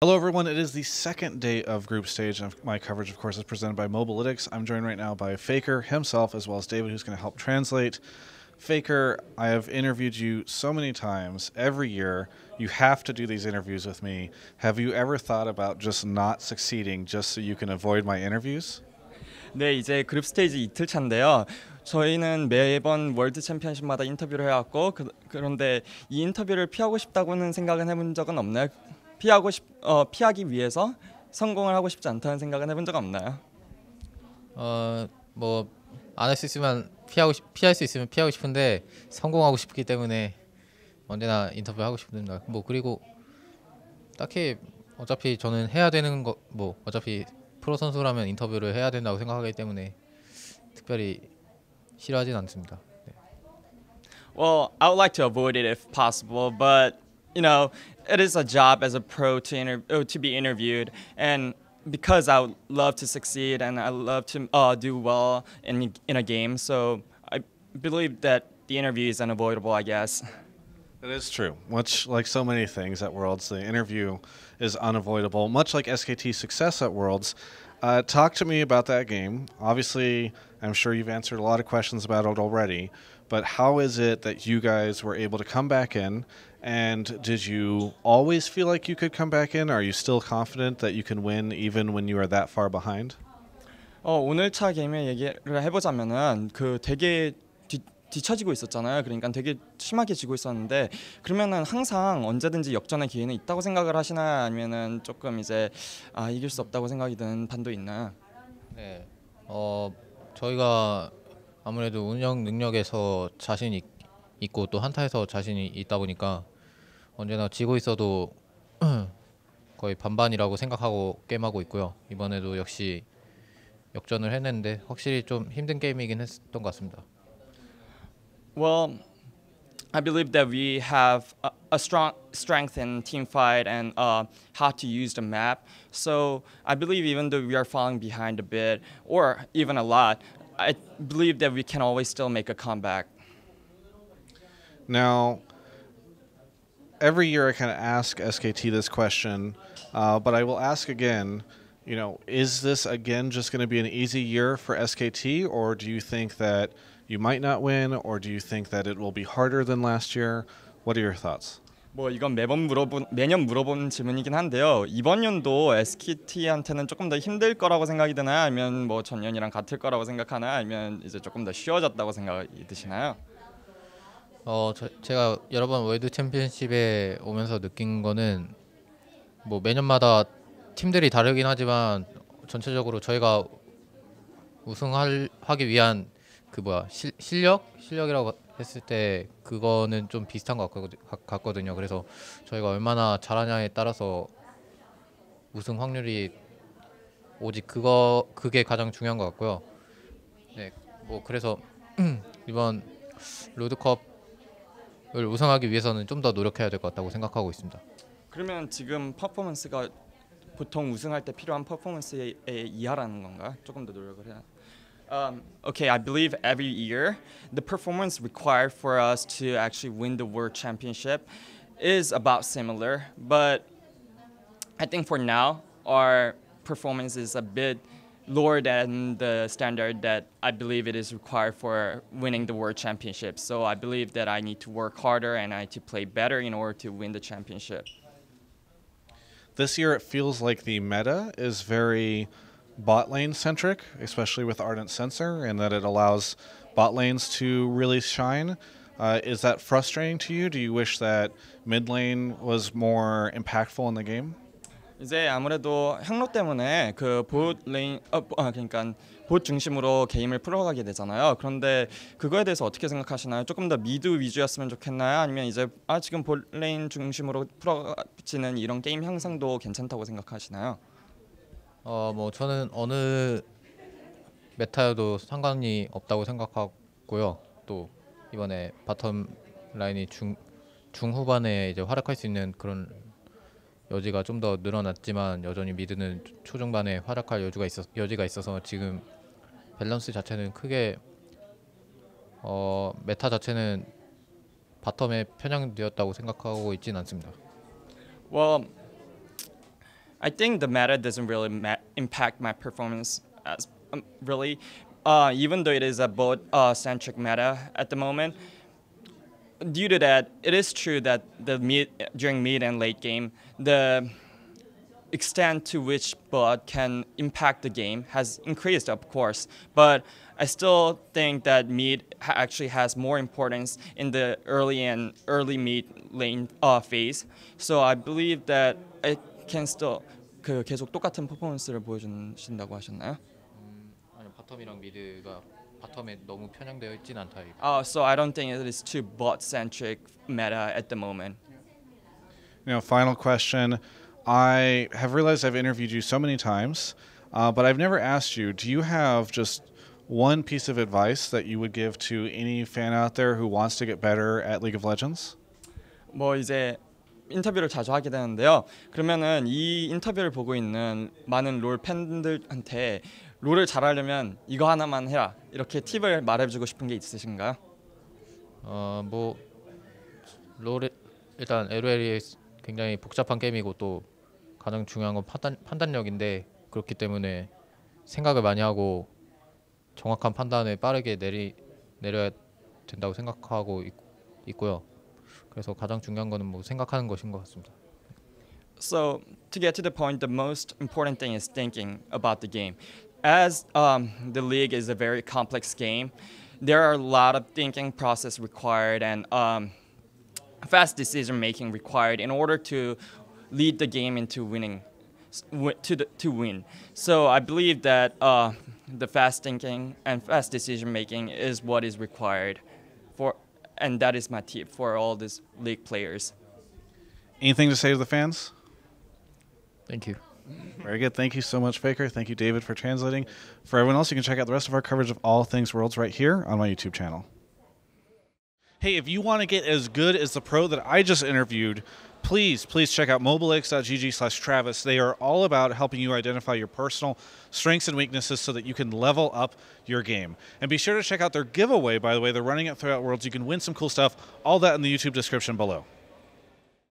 Hello everyone, it is the second day of group stage and my coverage of course is presented by Mobalytics. I'm joined right now by Faker himself as well as David who's going to help translate. Faker, I have interviewed you so many times. Every year you have to do these interviews with me. Have you ever thought about just not succeeding just so you can avoid my interviews? 네, 이제 그룹 스테이지 이틀 차인데요. 저희는 매번 월드 챔피언십마다 인터뷰를 해왔고 그런데 이 인터뷰를 피하고 싶다고는 생각은 해본 적은 없나요? 피하기 위해서 성공을 하고 싶지 않다는 생각은 해본 적 없나요? 뭐 안 할 수 있으면 피할 수 있으면 피하고 싶은데 성공하고 싶기 때문에 언제나 인터뷰 하고 싶습니다. 뭐 그리고 딱히 어차피 저는 해야 되는 거 어차피 프로 선수라면 인터뷰를 해야 된다고 생각하기 때문에 특별히 싫어하진 않습니다. 네. Well, I would like to avoid it if possible, but it is a job as a pro to be interviewed, and because I would love to succeed and I love to do well in a game, so I believe that the interview is unavoidable, I guess. It is true. Much like so many things at Worlds, the interview is unavoidable. Much like SKT's success at Worlds. Talk to me about that game. Obviously, I'm sure you've answered a lot of questions about it already, but how is it that you guys were able to come back in? And did you always feel like you could come back in? Are you still confident that you can win even when you are that far behind? 오늘 차 게임의 얘기를 해보자면은 되게 뒤처지고 있었잖아요. 그러니까 되게 심하게 지고 있었는데 그러면은 항상 언제든지 역전의 기회는 있다고 생각을 하시나요? 아니면은 조금 이제 이길 수 없다고 생각이 드는 판도 있나요? 네. 저희가 아무래도 운영 능력에서 있고 또 한타에서 자신이 있다 보니까 언제나 지고 있어도 거의 반반이라고 생각하고 게임하고 있고요. 이번에도 역시 역전을 했는데 확실히 좀 힘든 게임이긴 했던 것 같습니다. Well, I believe that we have a strong strength in team fight and how to use the map. So I believe even though we are falling behind a bit or even a lot, I believe that we can always still make a comeback. Now, every year I kind of ask SKT this question, but I will ask again, is this again just going to be an easy year for SKT, or do you think that you might not win, or do you think that it will be harder than last year? What are your thoughts? 뭐 이건 매년 물어보는 질문이긴 한데요. 이번 연도 SKT한테는 조금 더 힘들 거라고 생각이 드나요? 아니면 뭐 전년이랑 같을 거라고 생각하나요? 아니면 이제 조금 더 쉬워졌다고 생각이 드시나요? 제가 여러 번 월드 챔피언십에 오면서 느낀 거는 뭐 매년마다 팀들이 다르긴 하지만 전체적으로 저희가 우승하기 위한 실력이라고 했을 때 그거는 좀 비슷한 것 같거든요. 그래서 저희가 얼마나 잘하냐에 따라서 우승 확률이 오직 그게 가장 중요한 것 같고요. 네, 뭐 그래서 이번 롤드컵을 우승하기 위해서는 좀 더 노력해야 될 것 같다고 생각하고 있습니다. 그러면 지금 퍼포먼스가 보통 우승할 때 필요한 퍼포먼스의 이하라는 건가? 조금 더 노력을 해야. Okay, I believe every year the performance required for us to actually win the World Championship is about similar, but I think for now our performance is a bit lower than the standard that I believe it is required for winning the World Championship. So I believe that I need to work harder and I need to play better in order to win the championship. This year it feels like the meta is very bot lane centric, especially with Ardent Sensor, and that it allows bot lanes to really shine. Is that frustrating to you? Do you wish that mid lane was more impactful in the game? 이제 아무래도 향로 때문에 그러니까 봇 중심으로 게임을 풀어가게 되잖아요. 그런데 그거에 대해서 어떻게 생각하시나요? 조금 더 미드 위주였으면 좋겠나요? 아니면 이제 지금 봇 레인 중심으로 풀어지는 이런 게임 형상도 괜찮다고 생각하시나요? 뭐 저는 어느 메타여도 상관이 없다고 생각하고요. 또 이번에 바텀 라인이 중후반에 이제 활약할 수 있는 그런 여지가 좀 더 늘어났지만 여전히 미드는 초중반에 활약할 여지가 있어서 지금 밸런스 자체는 크게 메타 자체는 바텀에 편향되었다고 생각하고 있지는 않습니다. Well, I think the meta doesn't really impact my performance as really, even though it is a bot centric meta at the moment. Due to that, it is true that during mid and late game, the extent to which bot can impact the game has increased, of course. But I still think that mid actually has more importance in the early mid lane phase. So I believe that it can still 계속 똑같은 퍼포먼스를 보여주신다고 하셨나요? 아니 바텀이랑 미드가 바텀에 너무 편향되어 있진 않다. So I don't think it is too bot-centric meta at the moment. Final question. I have realized I've interviewed you so many times, but I've never asked you, do you have just one piece of advice that you would give to any fan out there who wants to get better at League of Legends? 뭐 이제 인터뷰를 자주 하게 되는데요. 그러면은 이 인터뷰를 보고 있는 많은 롤 팬들한테 롤을 잘하려면 이거 하나만 해라. 이렇게 팁을 말해주고 싶은 게 있으신가요? 뭐 롤 일단 LOL이 굉장히 복잡한 게임이고 또 가장 중요한 건 판단력인데 그렇기 때문에 생각을 많이 하고 정확한 판단을 빠르게 내려야 된다고 생각하고 있고요. 그래서 가장 중요한 거는 뭐 생각하는 것인 것 같습니다. So to get to the point, the most important thing is thinking about the game. As the league is a very complex game, there are a lot of thinking process required and fast decision making required in order to lead the game into winning, to win. So I believe that the fast thinking and fast decision making is what is required for, and that is my tip for all these league players. Anything to say to the fans? Thank you. Very good. Thank you so much, Faker. Thank you, David, for translating. For everyone else, you can check out the rest of our coverage of all things Worlds right here on my YouTube channel. Hey, if you want to get as good as the pro that I just interviewed, please check out mobalytics.gg/Travis. They are all about helping you identify your personal strengths and weaknesses so that you can level up your game. And be sure to check out their giveaway, by the way. They're running it throughout Worlds. You can win some cool stuff. All that in the YouTube description below.